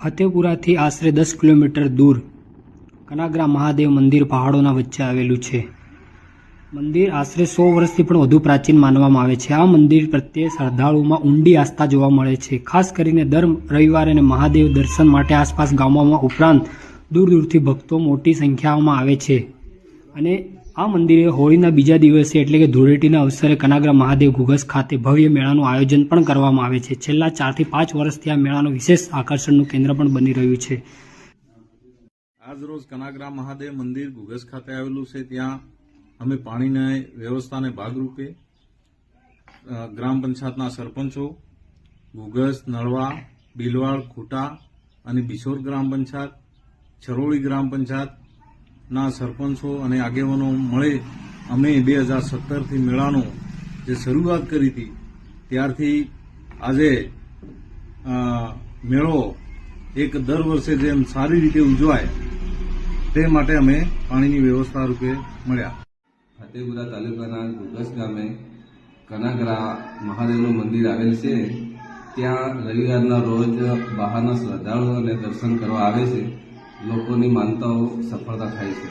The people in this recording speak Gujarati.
ફતેપુરાથી આશરે 10 કિલોમીટર દૂર કનાગરા મહાદેવ મંદિર પહાડોના વચ્ચે આવેલું છે. મંદિર આશરે 100 વર્ષથી પણ વધુ પ્રાચીન માનવામાં આવે છે. આ મંદિર પ્રત્યે શ્રદ્ધાળુઓમાં ઊંડી આસ્થા જોવા મળે છે. ખાસ કરીને દર રવિવારે અને મહાદેવ દર્શન માટે આસપાસ ગામોમાં ઉપરાંત દૂર દૂરથી ભક્તો મોટી સંખ્યામાં આવે છે. અને આ મંદિરે હોળીના બીજા દિવસે એટલે કે ધૂળેટીના અવસરે કનાગરા મહાદેવ ઘુઘસ ખાતે ભવ્ય મેળાનું આયોજન પણ કરવામાં આવે છે. છેલ્લા 4 થી 5 વર્ષથી આ મેળાનું વિશેષ આકર્ષણનું કેન્દ્ર પણ બની રહ્યું છે. આજ રોજ કનાગરા મહાદેવ મંદિર ઘુઘસ ખાતે આવેલું છે. ત્યાં અમે પાણીની વ્યવસ્થાને ભાગરૂપે ગ્રામ પંચાયતના સરપંચો, ઘુઘસ, નળવા, બિલવાડ, ખૂટા અને બિછોર ગ્રામ પંચાયત, છરોળી ગ્રામ પંચાયતના સરપંચો અને આગેવાનો મળી અમે 2017થી મેળાનો જે શરૂઆત કરી હતી ત્યારથી આજે મેળો એક દર વર્ષે જેમ સારી રીતે ઉજવાય તે માટે અમે પાણીની વ્યવસ્થા રૂપે મળ્યા. ફતેપુરા તાલુકાના ઘુઘસ ગામે કનાગરા મહાદેવનું મંદિર આવેલ છે. ત્યાં રવિવારના રોજ બહારના શ્રદ્ધાળુઓને દર્શન કરવા આવે છે. લોકોની માનતાઓ સફળતા થાય છે.